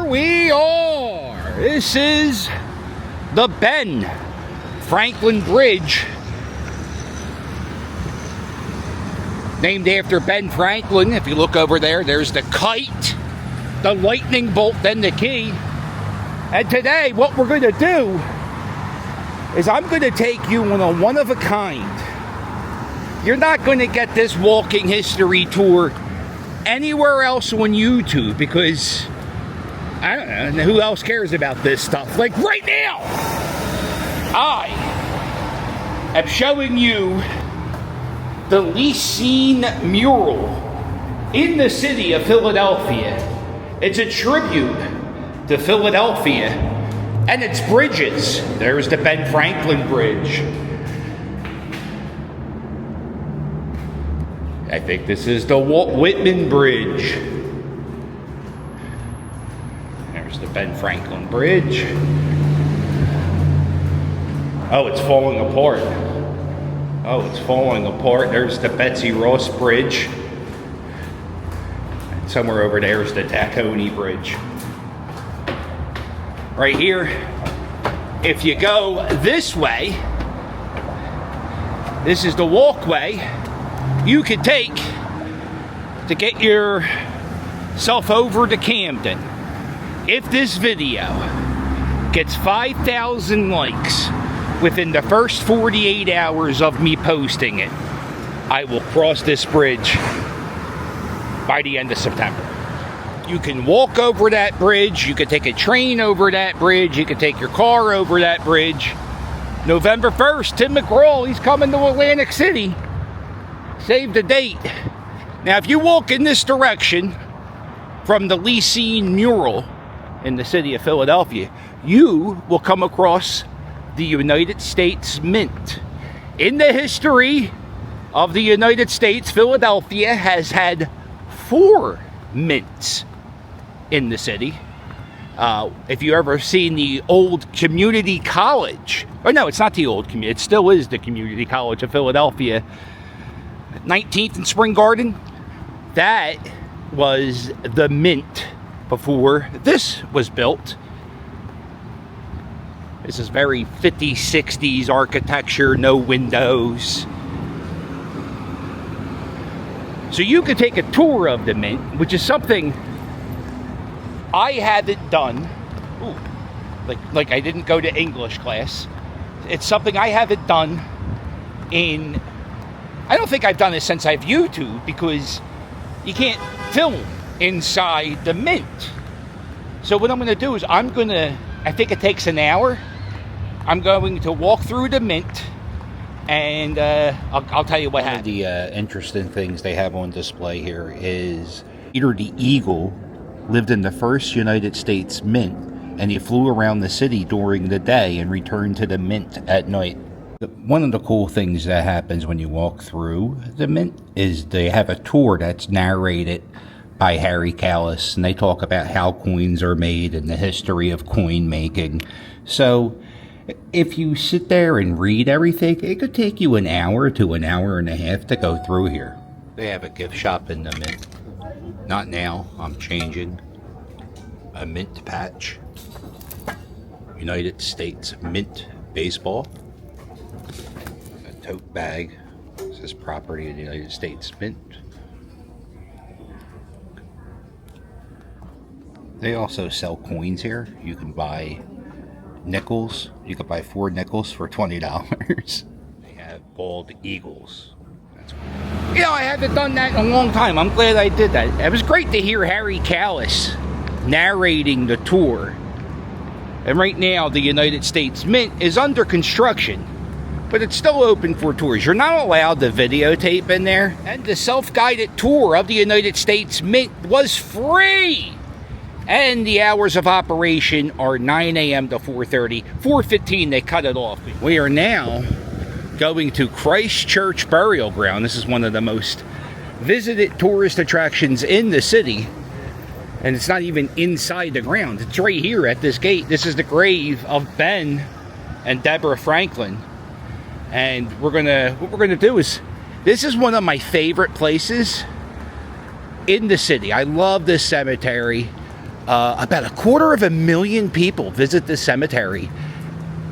we are. This is the Ben Franklin Bridge, named after Ben Franklin. If you look over there, there's the kite, the lightning bolt, then the key. And today, what we're going to do is I'm going to take you on a one-of-a-kind. You're not going to get this walking history tour anywhere else on YouTube, because I don't know who else cares about this stuff. Like right now, I am showing you the least seen mural in the city of Philadelphia. It's a tribute to Philadelphia and its bridges. There's the Ben Franklin Bridge. I think this is the Walt Whitman Bridge. There's the Ben Franklin Bridge. Oh, it's falling apart. Oh, it's falling apart. There's the Betsy Ross Bridge. And somewhere over there is the Tacony Bridge. Right here, if you go this way, this is the walkway you could take to get yourself over to Camden. If this video gets 5,000 likes within the first 48 hours of me posting it, I will cross this bridge by the end of September. You can walk over that bridge, you can take a train over that bridge, you can take your car over that bridge. November 1st, Tim McGraw, he's coming to Atlantic City. Save the date. Now, if you walk in this direction from the least seen mural in the city of Philadelphia, you will come across the United States Mint. In the history of the United States, Philadelphia has had 4 mints in the city. If you ever seen the old community college, or no, it's not the old community, it still is the Community College of Philadelphia, 19th and Spring Garden, that was the mint before this was built. This is very 50s, 60s architecture, no windows. So you could take a tour of the mint, which is something I haven't done. Ooh, like I didn't go to English class. It's something I haven't done in, I don't think I've done this since I've YouTube, because you can't film inside the mint. So what I'm going to do is I think it takes an hour. I'm going to walk through the mint, and I'll tell you what happened. One of the interesting things they have on display here is Peter the Eagle lived in the first United States Mint, and he flew around the city during the day and returned to the mint at night. One of the cool things that happens when you walk through the mint is they have a tour that's narrated by Harry Callis, and they talk about how coins are made and the history of coin making. So if you sit there and read everything, it could take you an hour to an hour and a half to go through here. They have a gift shop in the mint. Not now, I'm changing. A mint patch. United States Mint baseball. A tote bag. This is property of the United States Mint. They also sell coins here. You can buy nickels. You can buy 4 nickels for $20. They have bald eagles. That's cool. You know, I haven't done that in a long time. I'm glad I did that. It was great to hear Harry Callis narrating the tour. And right now, the United States Mint is under construction, but it's still open for tours. You're not allowed to videotape in there. And the self-guided tour of the United States Mint was free. And the hours of operation are 9 a.m. to 4:30. 4:15, they cut it off. We are now going to Christ Church Burial Ground. This is one of the most visited tourist attractions in the city. And it's not even inside the ground. It's right here at this gate. This is the grave of Ben and Deborah Franklin. And what we're gonna do is, this is one of my favorite places in the city. I love this cemetery. About 250,000 people visit this cemetery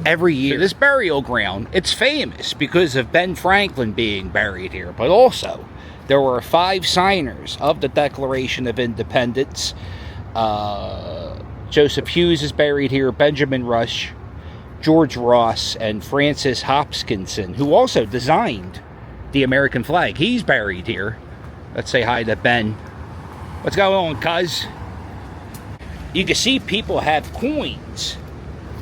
every year. This burial ground, it's famous because of Ben Franklin being buried here, but also there were 5 signers of the Declaration of Independence. Joseph Hughes is buried here, Benjamin Rush, George Ross, and Francis Hopkinson, who also designed the American flag. He's buried here. Let's say hi to Ben. What's going on, cuz? You can see people have coins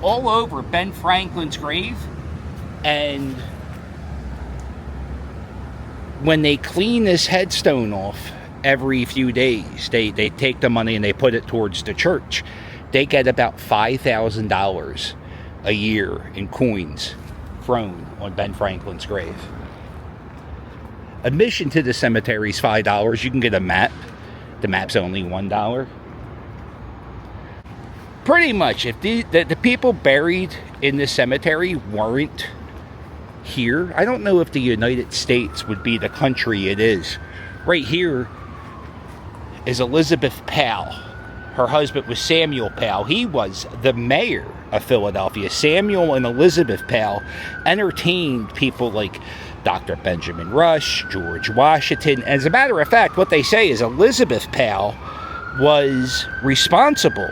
all over Ben Franklin's grave, and when they clean this headstone off every few days, they take the money and they put it towards the church. They get about $5,000 a year in coins thrown on Ben Franklin's grave. Admission to the cemetery is $5. You can get a map. The map's only $1. Pretty much, if the people buried in the cemetery weren't here, I don't know if the United States would be the country it is. Right here is Elizabeth Powell. Her husband was Samuel Powell. He was the mayor of Philadelphia. Samuel and Elizabeth Powell entertained people like Dr. Benjamin Rush, George Washington. As a matter of fact, what they say is Elizabeth Powell was responsible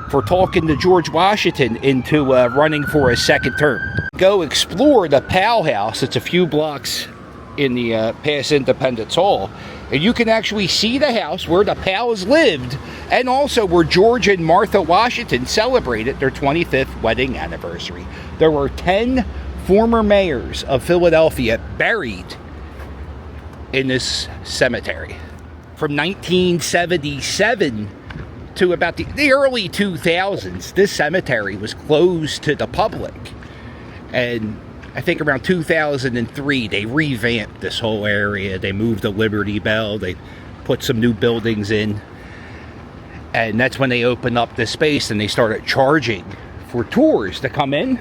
for talking to George Washington into running for a second term. Go explore the Powell House. It's a few blocks in the past Independence Hall. And you can actually see the house where the Powells lived, and also where George and Martha Washington celebrated their 25th wedding anniversary. There were 10 former mayors of Philadelphia buried in this cemetery. From 1977 to about the early 2000s, this cemetery was closed to the public. And I think around 2003, they revamped this whole area. They moved the Liberty Bell. They put some new buildings in. And that's when they opened up this space and they started charging for tours to come in.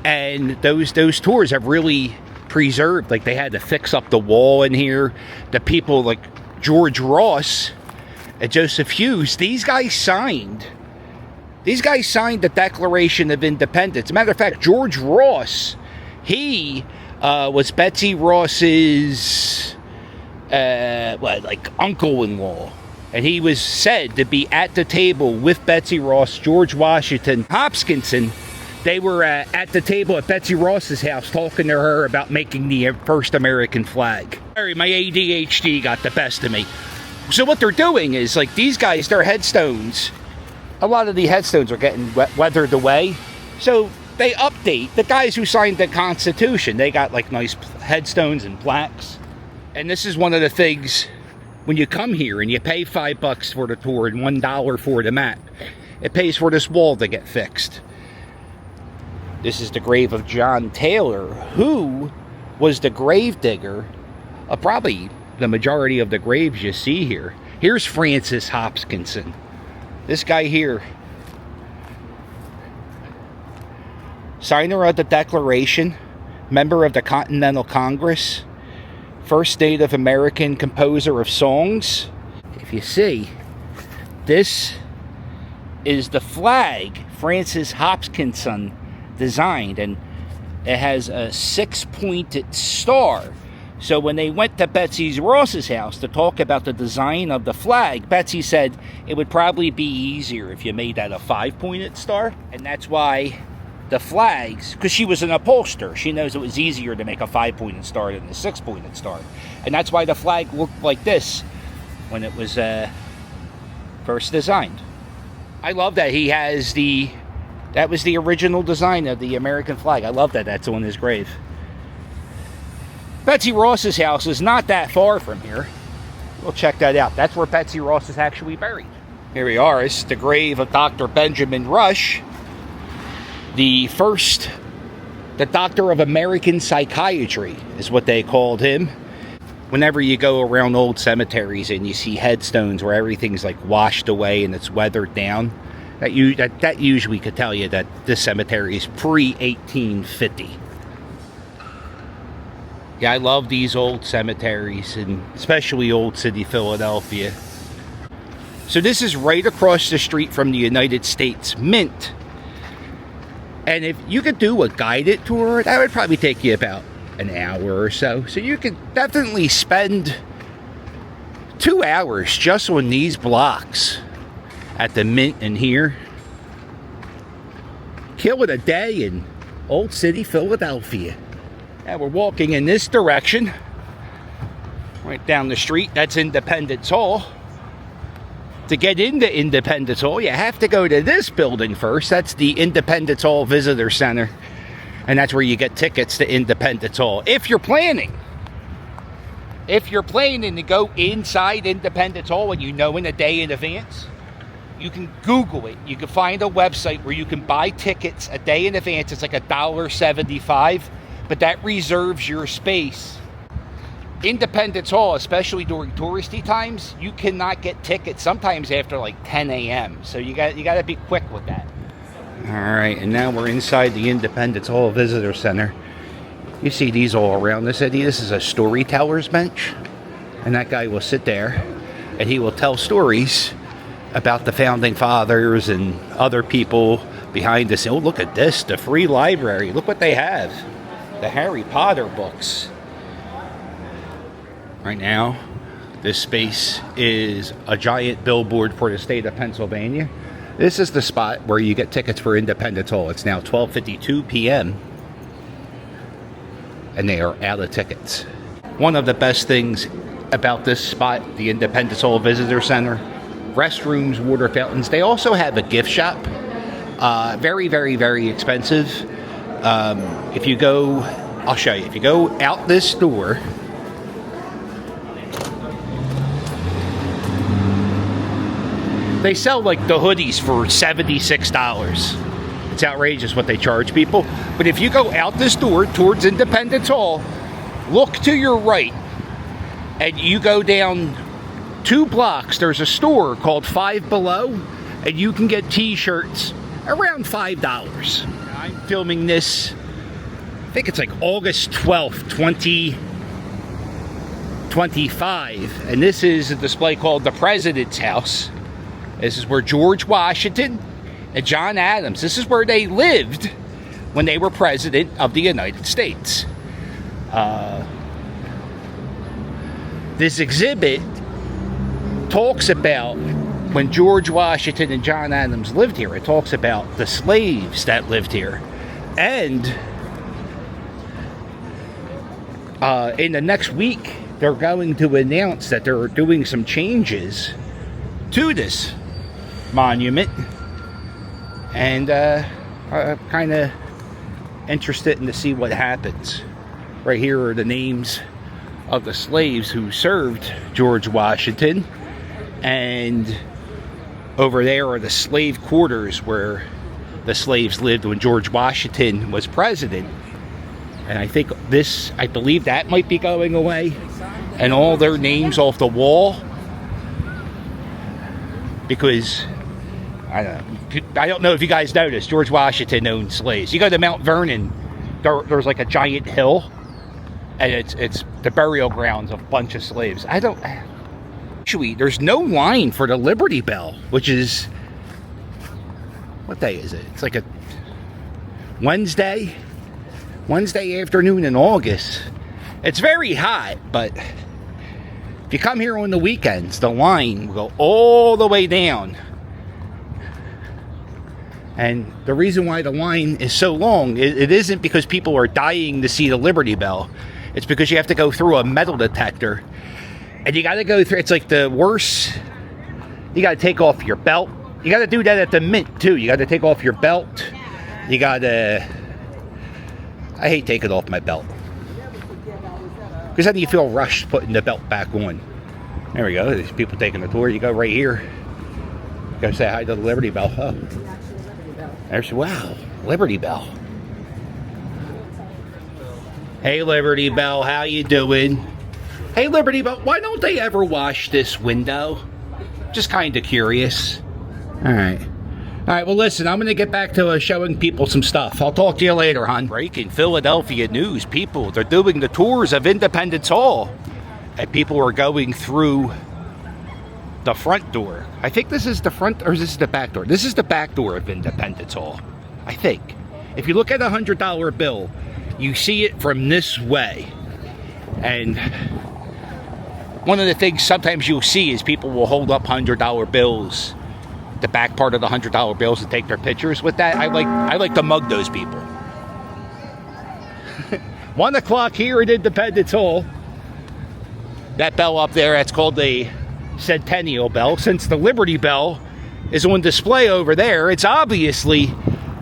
And those tours have really preserved. Like, they had to fix up the wall in here. The people like George Ross and Joseph Hughes, these guys signed the Declaration of Independence. As a matter of fact, George Ross, he was Betsy Ross's uncle-in-law, and he was said to be at the table with Betsy Ross, George Washington, Hopkinson. They were at the table at Betsy Ross's house talking to her about making the first American flag. Sorry, my ADHD got the best of me. So what they're doing is, like, these guys, their headstones, a lot of the headstones are getting weathered away. So they update. The guys who signed the Constitution, they got like nice headstones and plaques. And this is one of the things, when you come here and you pay $5 for the tour and $1 for the map, it pays for this wall to get fixed. This is the grave of John Taylor, who was the grave digger of probably the majority of the graves you see here. Here's Francis Hopkinson. This guy here, signer of the Declaration, member of the Continental Congress, first Native American composer of songs. If you see, this is the flag Francis Hopkinson designed, and it has a 6-pointed star. So when they went to Betsy Ross's house to talk about the design of the flag, Betsy said it would probably be easier if you made that a 5-pointed star. And that's why the flags, because she was an upholsterer, she knows it was easier to make a 5-pointed star than a 6-pointed star. And that's why the flag looked like this when it was first designed. I love that he has that was the original design of the American flag. I love that that's on his grave. Betsy Ross's house is not that far from here. We'll check that out. That's where Betsy Ross is actually buried. Here we are. It's the grave of Dr. Benjamin Rush, the doctor of American psychiatry is what they called him. Whenever you go around old cemeteries and you see headstones where everything's like washed away and it's weathered down, that usually could tell you that this cemetery is pre-1850. Yeah, I love these old cemeteries, and especially Old City, Philadelphia. So this is right across the street from the United States Mint. And if you could do a guided tour, that would probably take you about an hour or so. So you could definitely spend 2 hours just on these blocks at the Mint in here. Kill it a day in Old City, Philadelphia. And we're walking in this direction. Right down the street, that's Independence Hall. To get into Independence Hall, you have to go to this building first. That's the Independence Hall Visitor Center. And that's where you get tickets to Independence Hall. If you're planning to go inside Independence Hall and you know in a day in advance, you can Google it. You can find a website where you can buy tickets a day in advance. It's like $1.75, but that reserves your space. Independence Hall, especially during touristy times, you cannot get tickets sometimes after like 10 a.m. So you got to be quick with that. All right, and now we're inside the Independence Hall Visitor Center. You see these all around the city. This is a storyteller's bench, and that guy will sit there and he will tell stories about the founding fathers and other people behind us. Oh, look at this, the free library. Look what they have, the Harry Potter books. Right now, this space is a giant billboard for the state of Pennsylvania. This is the spot where you get tickets for Independence Hall. It's now 12:52 p.m. and they are out of tickets. One of the best things about this spot, the Independence Hall Visitor Center, restrooms, water fountains. They also have a gift shop. Very, very, very expensive. If you go, I'll show you. If you go out this door, they sell like the hoodies for $76. It's outrageous what they charge people. But if you go out this door towards Independence Hall, look to your right, and you go down 2 blocks, there's a store called Five Below, and you can get t-shirts around $5. I'm filming this, I think it's like August 12th, 2025, and this is a display called the President's House. This is where George Washington and John Adams, this is where they lived when they were president of the United States. This exhibit talks about when George Washington and John Adams lived here. It talks about the slaves that lived here. And in the next week, they're going to announce that they're doing some changes to this monument, and I'm kind of interested in to see what happens. Right here are the names of the slaves who served George Washington, and over there are the slave quarters where the slaves lived when George Washington was president. And I believe that might be going away, and all their names off the wall, because I don't know if you guys noticed, George Washington owned slaves. You go to Mount Vernon, there's like a giant hill, and it's the burial grounds of a bunch of slaves. Actually, there's no line for the Liberty Bell, which is, what day is it? It's like a Wednesday afternoon in August. It's very hot, but if you come here on the weekends, the line will go all the way down. And the reason why the line is so long, it isn't because people are dying to see the Liberty Bell. It's because you have to go through a metal detector. And you got to go through, it's like the worst. You got to take off your belt. You got to do that at the Mint too. You got to take off your belt. You got to, I hate taking off my belt, because then you feel rushed putting the belt back on. There we go. There's people taking the tour. You go right here. Go say hi to the Liberty Bell. Oh. There's, wow, Liberty Bell. Hey, Liberty Bell, how you doing? Hey, Liberty Bell, why don't they ever wash this window? Just kind of curious. All right, well, listen, I'm going to get back to showing people some stuff. I'll talk to you later, hon. Breaking Philadelphia news. People, they're doing the tours of Independence Hall. And people are going through the front door. I think this is the front, or is this the back door? This is the back door of Independence Hall, I think. If you look at a $100 bill, you see it from this way. And one of the things sometimes you'll see is people will hold up $100 bills, the back part of the $100 bills, and take their pictures with that. I like to mug those people. 1 o'clock here at Independence Hall. That bell up there, that's called the Centennial Bell. Since the Liberty Bell is on display over there, it's obviously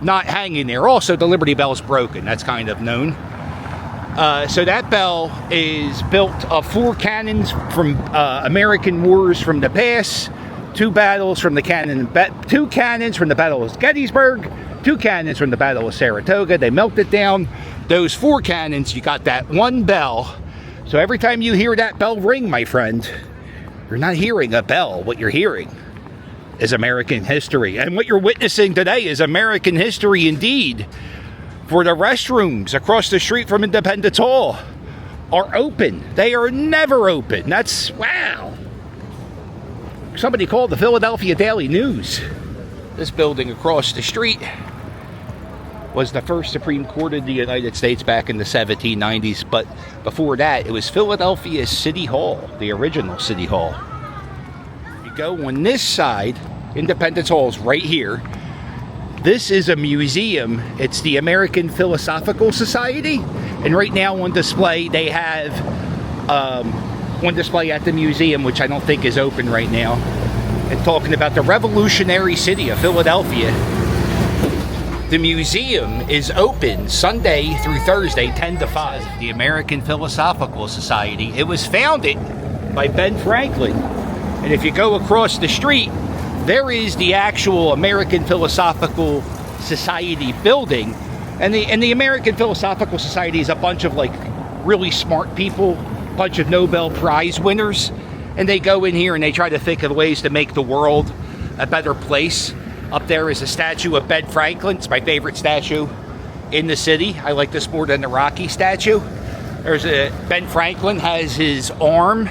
not hanging there. Also, the Liberty Bell is broken. That's kind of known. So that bell is built of 4 cannons from American wars from the past, 2 battles from the 2 cannons from the Battle of Gettysburg, 2 cannons from the Battle of Saratoga. They melted down those 4 cannons. You got that one bell. So every time you hear that bell ring, my friend, you're not hearing a bell. What you're hearing is American history. And what you're witnessing today is American history indeed. For the restrooms across the street from Independence Hall are open. They are never open. That's, wow. Somebody called the Philadelphia Daily News. This building across the street was the first Supreme Court of the United States back in the 1790s. But before that, it was Philadelphia City Hall, the original City Hall. You go on this side, Independence Hall is right here. This is a museum. It's the American Philosophical Society. And right now on display, they have on display at the museum, which I don't think is open right now, and talking about the revolutionary city of Philadelphia. The museum is open Sunday through Thursday, 10 to 5. The American Philosophical Society. It was founded by Ben Franklin. And if you go across the street, there is the actual American Philosophical Society building. And the American Philosophical Society is a bunch of like really smart people, a bunch of Nobel Prize winners. And they go in here and they try to think of ways to make the world a better place. Up there is a statue of Ben Franklin. It's my favorite statue in the city. I like this more than the Rocky statue. Ben Franklin has his arm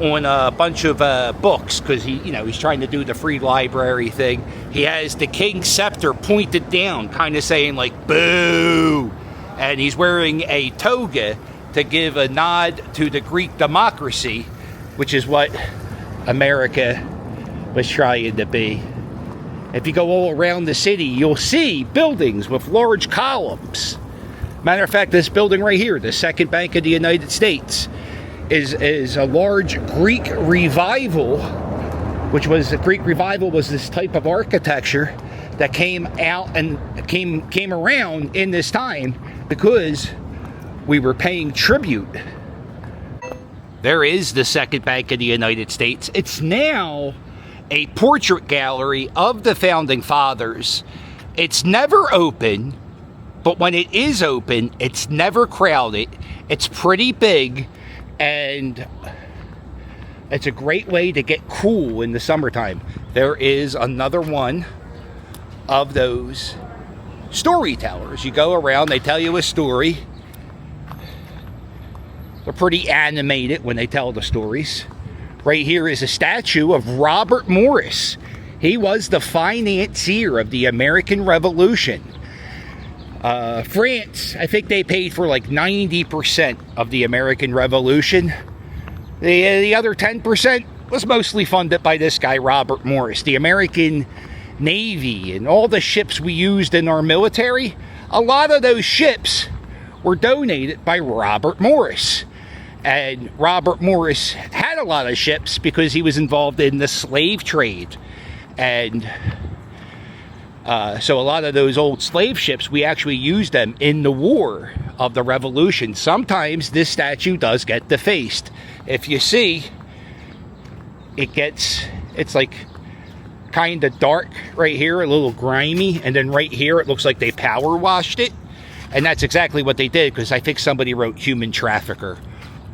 on a bunch of books because he's trying to do the free library thing. He has the king's scepter pointed down, kind of saying like boo, and he's wearing a toga to give a nod to the Greek democracy, which is what America was trying to be. If you go all around the city, you'll see buildings with large columns. Matter of fact, this building right here, the Second Bank of the United States, is a large Greek revival, which was the Greek revival was this type of architecture that came out and came around in this time because we were paying tribute. There is the Second Bank of the United States. It's now a portrait gallery of the Founding Fathers. It's never open, but when it is open, it's never crowded. It's pretty big. And it's a great way to get cool in the summertime. There is another one of those storytellers. You go around, they tell you a story. They're pretty animated when they tell the stories. Right here is a statue of Robert Morris. He was the financier of the American Revolution. France, I think they paid for like 90% of the American Revolution. The other 10% was mostly funded by this guy, Robert Morris. The American Navy and all the ships we used in our military, a lot of those ships were donated by Robert Morris. And Robert Morris had a lot of ships because he was involved in the slave trade. And so a lot of those old slave ships, we actually used them in the war of the Revolution. Sometimes this statue does get defaced. If you see, it's like kind of dark right here, a little grimy, and then right here it looks like they power washed it. And that's exactly what they did, because I think somebody wrote human trafficker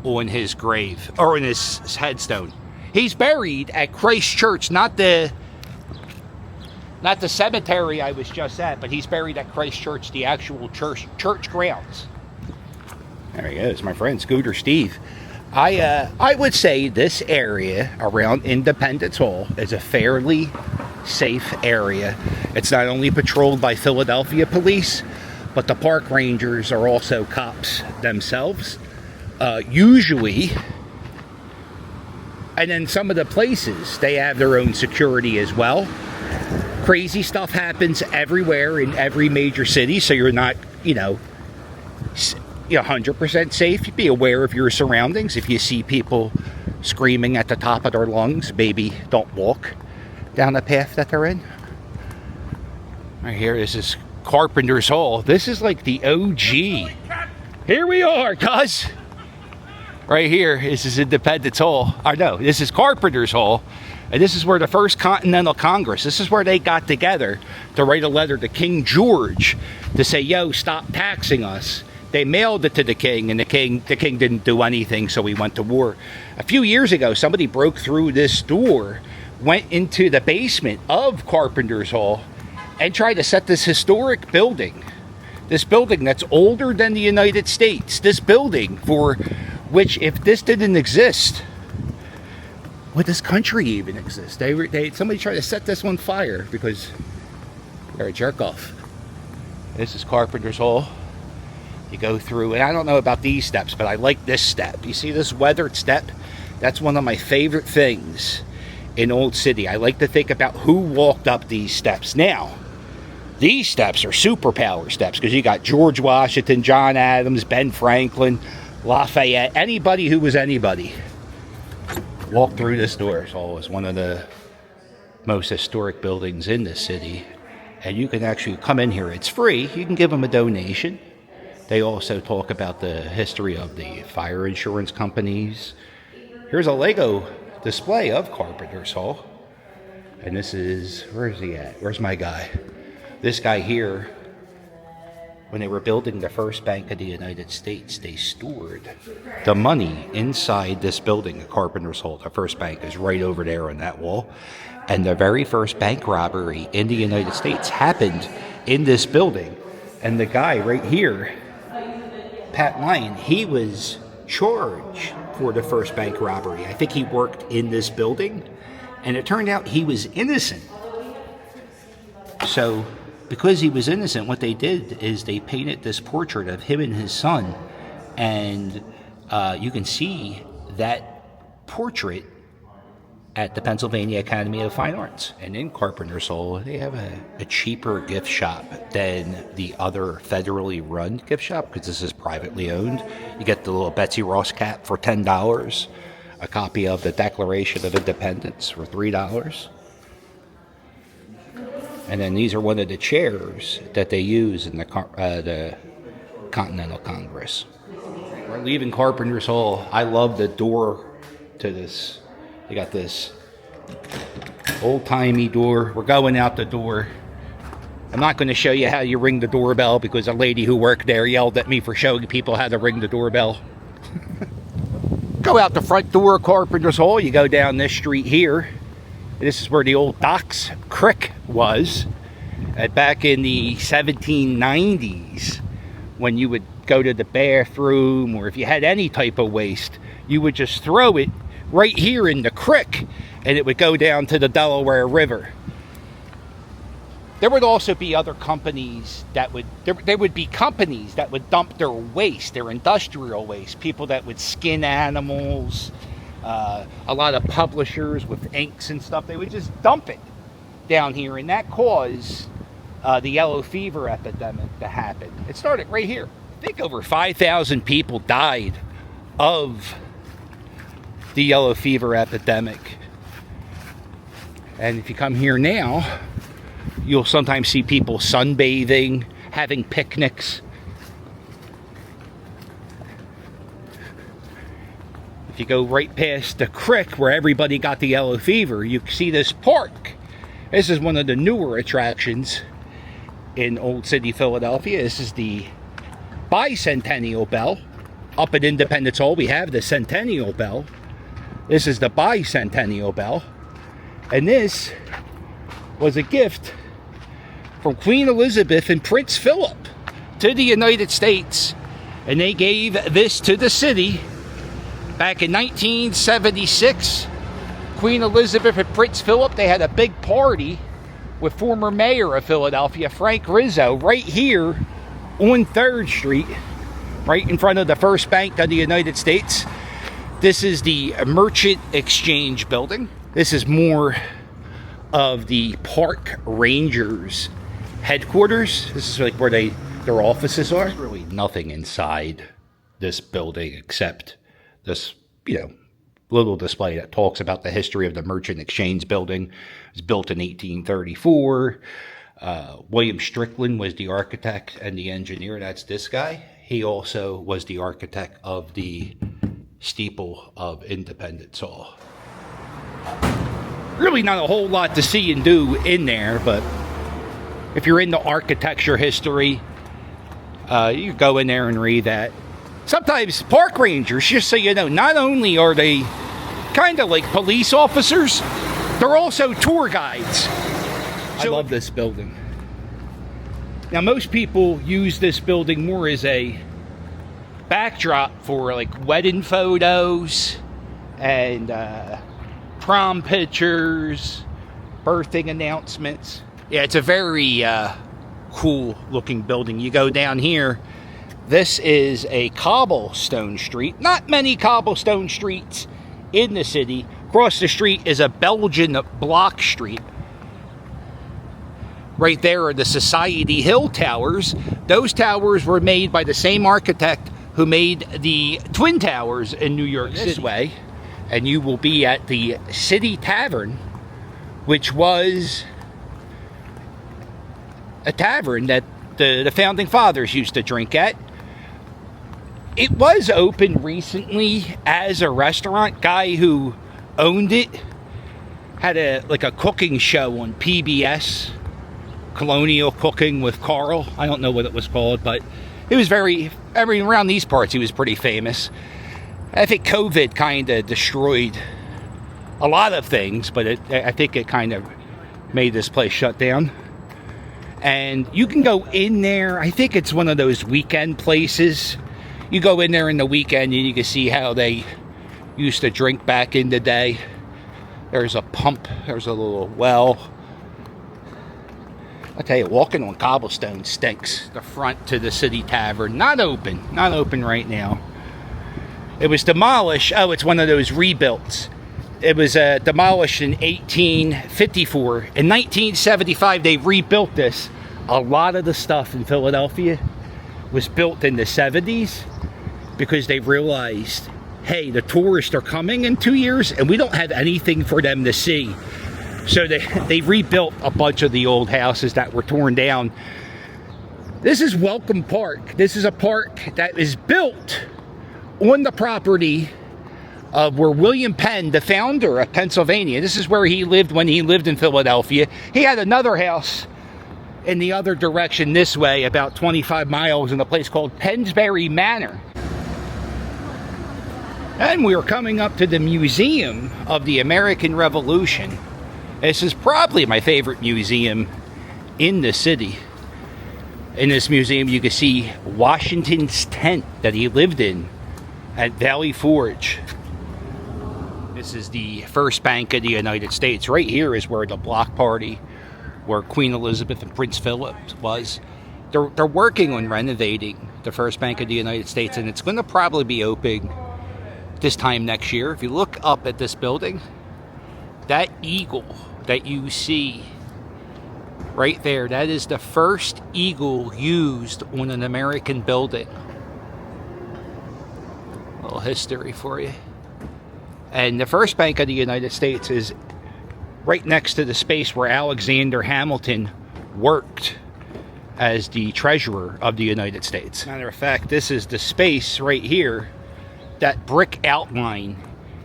on his grave, or in his headstone. He's buried at Christ Church, not the cemetery I was just at, but he's buried at Christ Church, the actual church grounds. There he is, my friend, Scooter Steve. I would say this area around Independence Hall is a fairly safe area. It's not only patrolled by Philadelphia police, but the park rangers are also cops themselves. Usually, and then some of the places, they have their own security as well. Crazy stuff happens everywhere in every major city, so you're not, 100% safe. Be aware of your surroundings. If you see people screaming at the top of their lungs, maybe don't walk down the path that they're in. Right here, this is Carpenters Hall. This is like the OG. Here we are, cuz. Right here, this is Independence Hall. Or no, this is Carpenters Hall. And this is where the First Continental Congress, this is where they got together to write a letter to King George to say, yo, stop taxing us. They mailed it to the king, and the king didn't do anything, so we went to war. A few years ago, somebody broke through this door, went into the basement of Carpenters Hall, and tried to set this historic building. This building that's older than the United States. This building for which, if this didn't exist, would this country even exist? Somebody tried to set this on fire because they're a jerk off. This is Carpenters Hall. You go through, and I don't know about these steps, but I like this step. You see this weathered step? That's one of my favorite things in Old City. I like to think about who walked up these steps. Now, these steps are superpower steps because you got George Washington, John Adams, Ben Franklin, Lafayette, anybody who was anybody. Walk through this door. So it's one of the most historic buildings in this city. And you can actually come in here. It's free. You can give them a donation. They also talk about the history of the fire insurance companies. Here's a Lego display of Carpenters Hall. And this is, where is he at? Where's my guy? This guy here, when they were building the first bank of the United States, they stored the money inside this building at Carpenters Hall. The first bank is right over there on that wall. And the very first bank robbery in the United States happened in this building. And the guy right here, Pat Lyon, he was charged for the first bank robbery. I think he worked in this building, and it turned out he was innocent. So, because he was innocent, what they did is they painted this portrait of him and his son, and you can see that portrait at the Pennsylvania Academy of Fine Arts. And in Carpenters Hall, they have a cheaper gift shop than the other federally run gift shop because this is privately owned. You get the little Betsy Ross cap for $10, a copy of the Declaration of Independence for $3. And then these are one of the chairs that they use in the Continental Congress. We're leaving Carpenters Hall. I love the door to this. They got this old-timey door. We're going out the door. I'm not going to show you how you ring the doorbell because a lady who worked there yelled at me for showing people how to ring the doorbell. Go out the front door of Carpenters Hall. You go down this street here. This is where the old Docks Creek was. Back in the 1790s, when you would go to the bathroom or if you had any type of waste, you would just throw it right here in the creek, and it would go down to the Delaware River. There would also be other companies that would, there would be companies that would dump their waste, their industrial waste, people that would skin animals, a lot of publishers with inks and stuff, they would just dump it down here, and that caused the yellow fever epidemic to happen. It started right here. I think over 5,000 people died of the yellow fever epidemic. And if you come here now, you'll sometimes see people sunbathing, having picnics. If you go right past the creek where everybody got the yellow fever, you see this park. This is one of the newer attractions in Old City, Philadelphia. This is the Bicentennial Bell. Up at Independence Hall, we have the Centennial Bell. This is the Bicentennial Bell. And this was a gift from Queen Elizabeth and Prince Philip to the United States. And they gave this to the city Back in 1976, Queen Elizabeth and Prince Philip, they had a big party with former mayor of Philadelphia, Frank Rizzo, right here on 3rd Street, right in front of the First Bank of the United States. This is the Merchant Exchange building. This is more of the park rangers headquarters. This is like where their offices are. There's really nothing inside this building except this, little display that talks about the history of the Merchant Exchange building. It was built in 1834. William Strickland was the architect and the engineer. That's this guy. He also was the architect of the steeple of Independence Hall. Really not a whole lot to see and do in there, but if you're into architecture history, you go in there and read that. Sometimes park rangers, just so you know, not only are they kind of like police officers, they're also tour guides. I love this building. Now, most people use this building more as a backdrop for like wedding photos and prom pictures, birthing announcements. Yeah, it's a very cool looking building. You go down here, this is a cobblestone street. Not many cobblestone streets in the city. Across the street is a Belgian block street. Right there are the Society Hill Towers. Those towers were made by the same architect who made the Twin Towers in New York City. This way, and you will be at the City Tavern, which was a tavern that the Founding Fathers used to drink at. It was open recently as a restaurant. Guy who owned it had a cooking show on PBS, Colonial Cooking with Carl. I don't know what it was called, but it was around these parts he was pretty famous. I think COVID kind of destroyed a lot of things, but I think it kind of made this place shut down. And you can go in there. I think it's one of those weekend places. You go in there in the weekend and you can see how they used to drink back in the day. There's a pump. There's a little well. I tell you, walking on cobblestone stinks. The front to the City Tavern, not open right now. It was demolished. Oh, it's one of those rebuilds. It was demolished in 1854. In 1975, they rebuilt this. A lot of the stuff in Philadelphia was built in the 70s because they realized, hey, the tourists are coming in 2 years and we don't have anything for them to see. So they rebuilt a bunch of the old houses that were torn down. This is Welcome Park. This is a park that is built on the property of where William Penn, the founder of Pennsylvania, this is where he lived when he lived in Philadelphia. He had another house in the other direction this way, about 25 miles, in a place called Pennsbury Manor. And we are coming up to the Museum of the American Revolution. This is probably my favorite museum in the city. In this museum, you can see Washington's tent that he lived in at Valley Forge. This is the First Bank of the United States. Right here is where the block party, where Queen Elizabeth and Prince Philip was. They're working on renovating the First Bank of the United States, and it's going to probably be open this time next year. If you look up at this building, that eagle that you see right there, that is the first eagle used on an American building. A little history for you. And the First Bank of the United States is right next to the space where Alexander Hamilton worked as the treasurer of the United States. Matter of fact, this is the space right here. That brick outline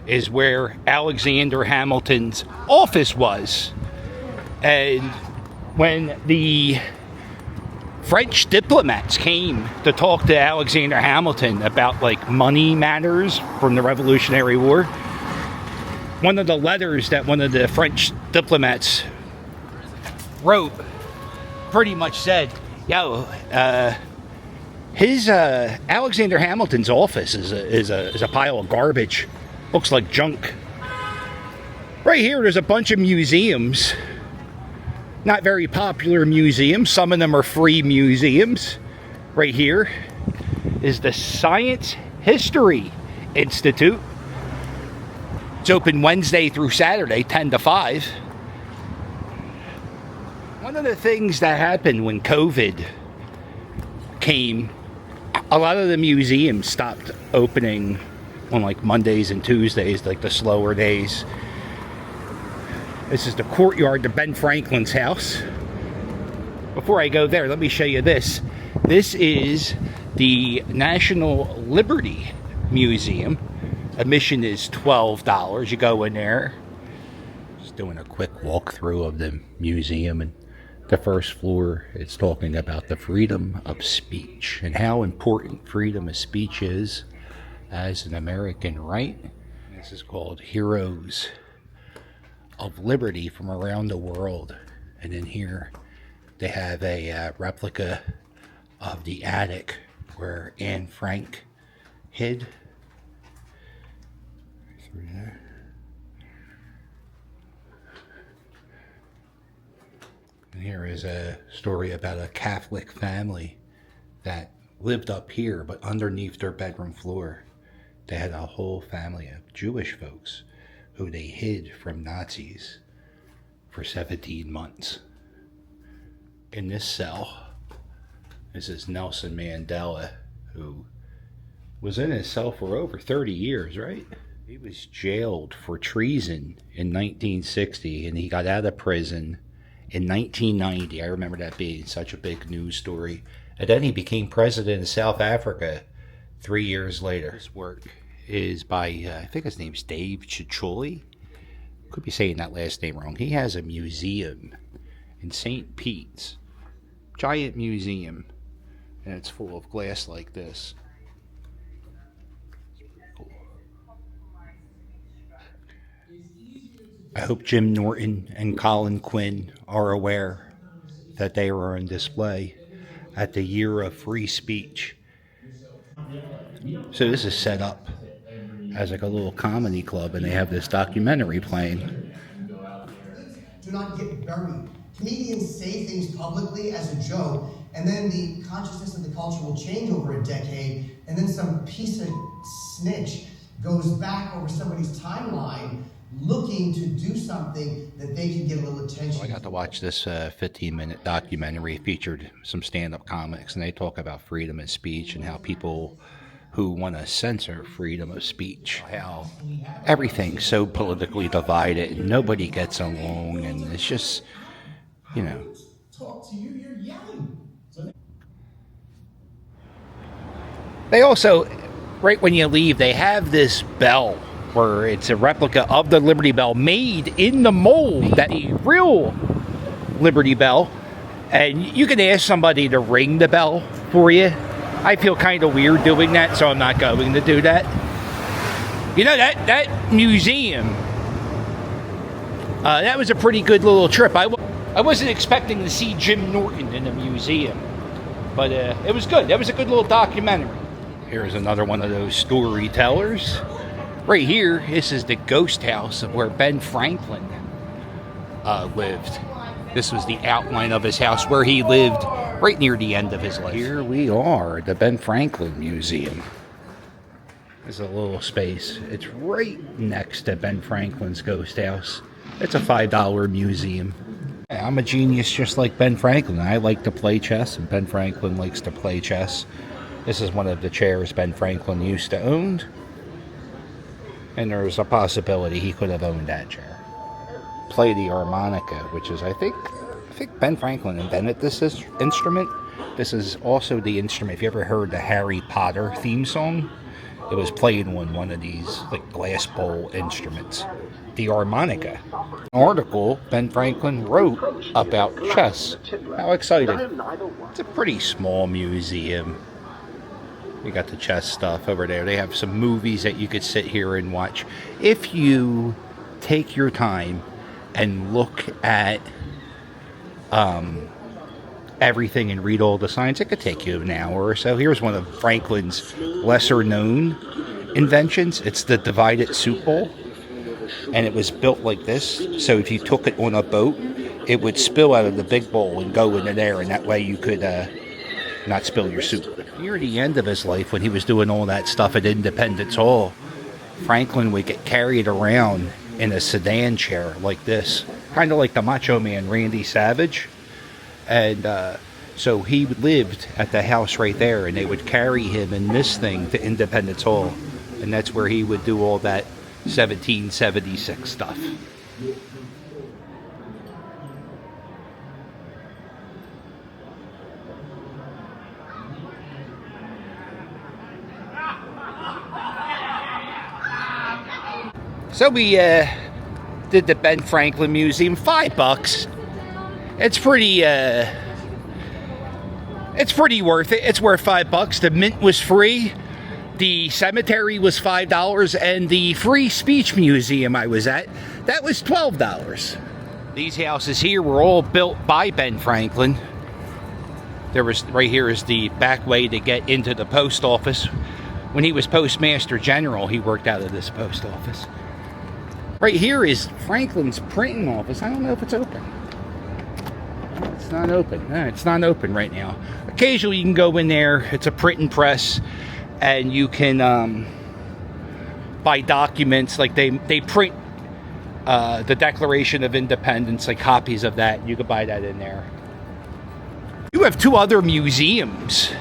is where Alexander Hamilton's office was. And when the French diplomats came to talk to Alexander Hamilton about money matters from the Revolutionary War, one of the letters that one of the French diplomats wrote pretty much said, His Alexander Hamilton's office is a pile of garbage. Looks like junk. Right here, there's a bunch of museums. Not very popular museums. Some of them are free museums. Right here is the Science History Institute. It's open Wednesday through Saturday, 10 to 5. One of the things that happened when COVID came, a lot of the museums stopped opening on like Mondays and Tuesdays, like the slower days. This is the courtyard to Ben Franklin's house. Before I go there, let me show you this. This is the National Liberty Museum. Admission is $12. You go in there. Just doing a quick walkthrough of the museum, and the first floor, it's talking about the freedom of speech and how important freedom of speech is as an American right. This is called Heroes of Liberty from around the world. And in here they have a replica of the attic where Anne Frank hid. Through there. And here is a story about a Catholic family that lived up here, but underneath their bedroom floor they had a whole family of Jewish folks who they hid from Nazis for 17 months. In this cell, this is Nelson Mandela, who was in his cell for over 30 years, right? He was jailed for treason in 1960, and he got out of prison in 1990. I remember that being such a big news story. And then he became president of South Africa 3 years later. This work is by, I think his name's Dave Chicholi. Could be saying that last name wrong. He has a museum in St. Pete's. Giant museum. And it's full of glass like this. It's pretty cool. I hope Jim Norton and Colin Quinn are aware that they were on display at the Year of Free Speech. So this is set up as like a little comedy club, and they have this documentary playing. Do not get buried. Comedians say things publicly as a joke, and then the consciousness of the culture will change over a decade, and then some piece of snitch goes back over somebody's timeline looking to do something that they can get a little attention. So I got to watch this 15-minute documentary. It featured some stand-up comics, and they talk about freedom of speech and how people who want to censor freedom of speech, how everything's so politically divided and nobody gets along, and it's just, you know. Talk to you, you're yelling. They also, right when you leave, they have this bell where it's a replica of the Liberty Bell made in the mold, that real Liberty Bell, and you can ask somebody to ring the bell for you. I feel kind of weird doing that, so I'm not going to do that. You know, that museum, that was a pretty good little trip. I wasn't expecting to see Jim Norton in a museum, but it was good. That was a good little documentary. Here's another one of those storytellers. Right here, this is the ghost house of where Ben Franklin lived. This was the outline of his house where he lived right near the end of his life. Here we are, the Ben Franklin Museum. There's a little space. It's right next to Ben Franklin's ghost house. It's a $5 museum. I'm a genius just like Ben Franklin. I like to play chess, and Ben Franklin likes to play chess. This is one of the chairs Ben Franklin used to own. And there's a possibility he could have owned that chair. Play the harmonica, which is, I think Ben Franklin invented this instrument. This is also the instrument, if you ever heard the Harry Potter theme song, it was played on one of these like glass bowl instruments, the harmonica. An article Ben Franklin wrote about chess. How exciting. It's a pretty small museum. You got the chess stuff over there. They have some movies that you could sit here and watch. If you take your time and look at everything and read all the signs, it could take you an hour or so. Here's one of Franklin's lesser known inventions. It's the divided soup bowl, and it was built like this, so if you took it on a boat, it would spill out of the big bowl and go into there, and that way you could not spill your soup. Near the end of his life, when he was doing all that stuff at Independence Hall, Franklin would get carried around in a sedan chair like this, kind of like the Macho Man Randy Savage. And so he lived at the house right there, and they would carry him in this thing to Independence Hall, and that's where he would do all that 1776 stuff. So we did the Ben Franklin Museum, $5. It's pretty worth it. It's worth $5. The mint was free. The cemetery was $5, and the free speech museum I was at, that was $12. These houses here were all built by Ben Franklin. There was, right here is the back way to get into the post office. When he was Postmaster General, he worked out of this post office. Right here is Franklin's printing office. I don't know if it's open. It's not open. No, it's not open right now. Occasionally you can go in there. It's a printing press, and you can buy documents. Like they print the Declaration of Independence, like copies of that. You could buy that in there. You have two other museums.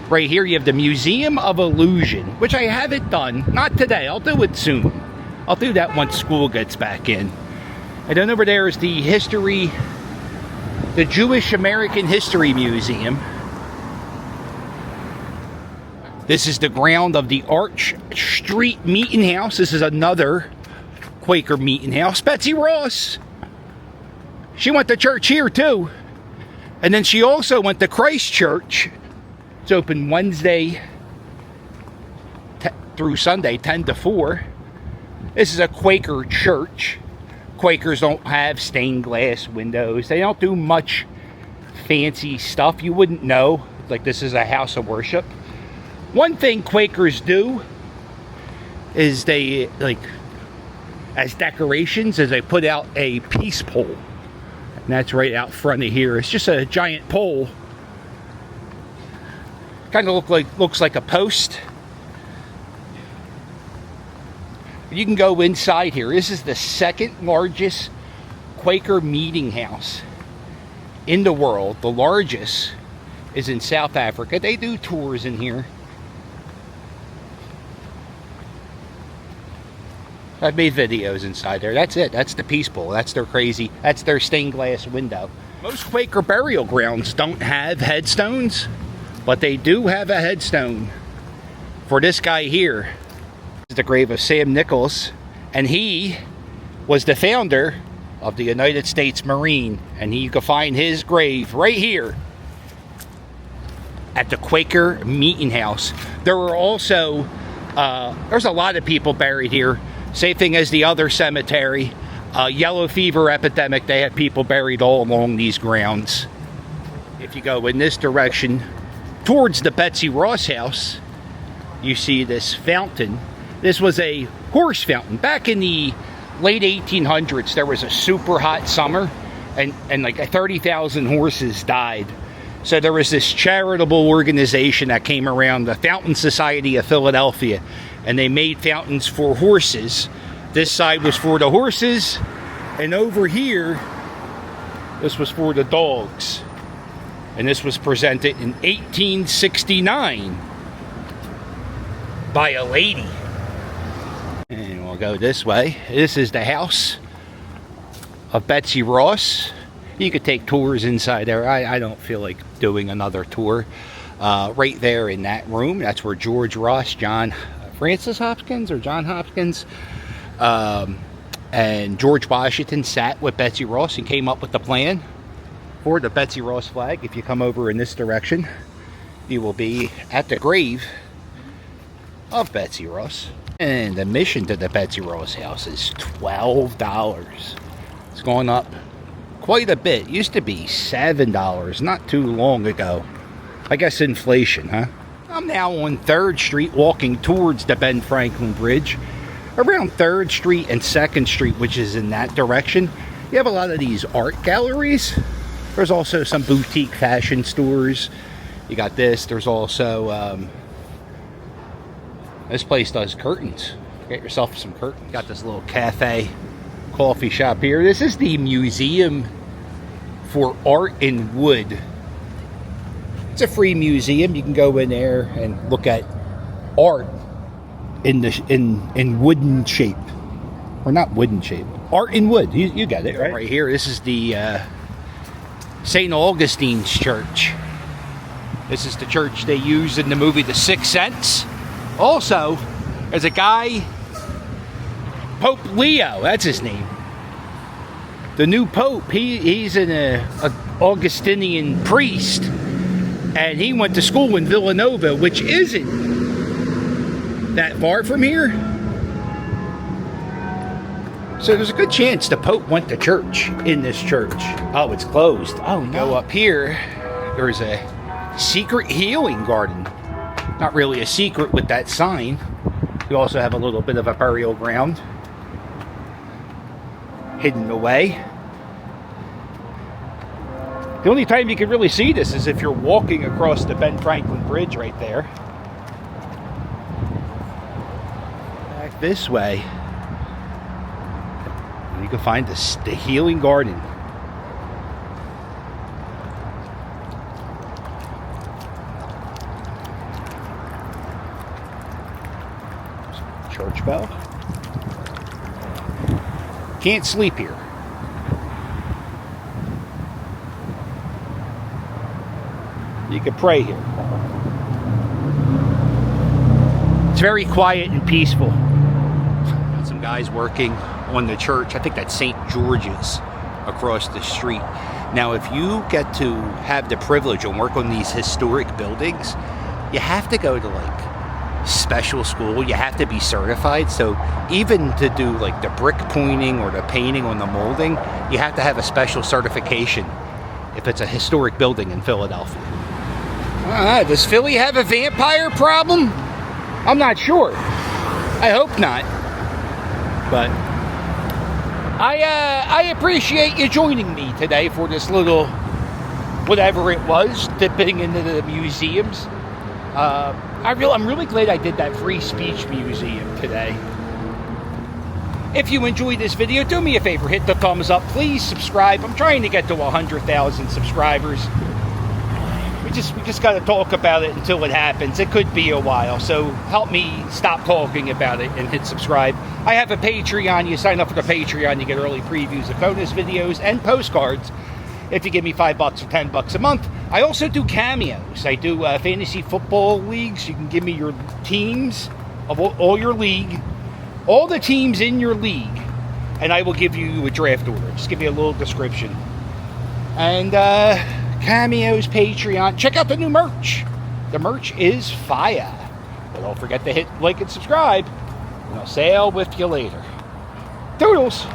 Right here you have the Museum of Illusion, which I haven't done. Not today. I'll do it soon. I'll do that once school gets back in. And then over there is the Jewish American History Museum. This is the ground of the Arch Street Meeting House. This is another Quaker meeting house. Betsy Ross. She went to church here too. And then she also went to Christ Church. It's open Wednesday through Sunday, 10 to 4. This is a Quaker church. Quakers don't have stained glass windows. They don't do much fancy stuff. You wouldn't know. Like, this is a house of worship. One thing Quakers do is they, like, as decorations, is they put out a peace pole. And that's right out front of here. It's just a giant pole. Kind of looks like a post. You can go inside here. This is the second largest Quaker meeting house in the world. The largest is in South Africa. They do tours in here. I've made videos inside there. That's it. That's the peace pole. That's their stained glass window. Most Quaker burial grounds don't have headstones, but they do have a headstone for this guy here. This is the grave of Sam Nichols, and he was the founder of the United States Marine, and you can find his grave right here at the Quaker Meeting House. There were also there's a lot of people buried here. Same thing as the other cemetery. Yellow fever epidemic, they had people buried all along these grounds. If you go in this direction towards the Betsy Ross house, you see this fountain. This was a horse fountain. Back in the late 1800s, there was a super hot summer, and like 30,000 horses died. So there was this charitable organization that came around, the Fountain Society of Philadelphia, and they made fountains for horses. This side was for the horses, and over here, this was for the dogs. And this was presented in 1869 by a lady. And we'll go this way. This is the house of Betsy Ross. You could take tours inside there. I don't feel like doing another tour. Right there in that room, that's where George Ross, John Hopkins, and George Washington sat with Betsy Ross and came up with the plan for the Betsy Ross flag. If you come over in this direction, you will be at the grave of Betsy Ross. And the admission to the Betsy Ross house is $12. It's going up quite a bit. It used to be $7 not too long ago. I guess inflation, huh? I'm now on 3rd Street walking towards the Ben Franklin Bridge. Around 3rd Street and 2nd Street, which is in that direction, you have a lot of these art galleries. There's also some boutique fashion stores. You got this. There's also, this place does curtains. Get yourself some curtains. Got this little cafe, coffee shop here. This is the Museum for Art in Wood. It's a free museum. You can go in there and look at art in wooden shape, or not wooden shape. Art in wood. You got it right. Right here. This is the St. Augustine's Church. This is the church they used in the movie The Sixth Sense. Also, there's a guy, Pope Leo. That's his name. The new pope. He's an Augustinian priest. And he went to school in Villanova, which isn't that far from here. So there's a good chance the Pope went to church in this church. Oh, it's closed. Oh, no. Go up here, there's a secret healing garden. Not really a secret with that sign. You also have a little bit of a burial ground hidden away. The only time you can really see this is if you're walking across the Ben Franklin Bridge right there. Back this way, and you can find the healing garden. Church bell. Can't sleep here. You could pray here. It's very quiet and peaceful. Got some guys working on the church. I think that's St. George's across the street. Now, if you get to have the privilege and work on these historic buildings, you have to go to like special school. You have to be certified. So even to do like the brick pointing or the painting on the molding, you have to have a special certification if it's a historic building in Philadelphia. Does Philly have a vampire problem? I'm not sure. I hope not. But I appreciate you joining me today for this little, whatever it was, dipping into the museums. I'm really glad I did that free speech museum today. If you enjoyed this video, do me a favor, hit the thumbs up. Please subscribe. I'm trying to get to 100,000 subscribers. We just got to talk about it until it happens. It could be a while, so help me stop talking about it and hit subscribe. I have a Patreon. You sign up for the Patreon, you get early previews of bonus videos and postcards if you give me $5 or $10 a month. I also do cameos. I do fantasy football leagues. You can give me your teams of all your league, all the teams in your league, and I will give you a draft order. Just give me a little description. And cameos, Patreon. Check out the new merch. The merch is fire. But don't forget to hit like and subscribe. And I'll sail with you later. Doodles.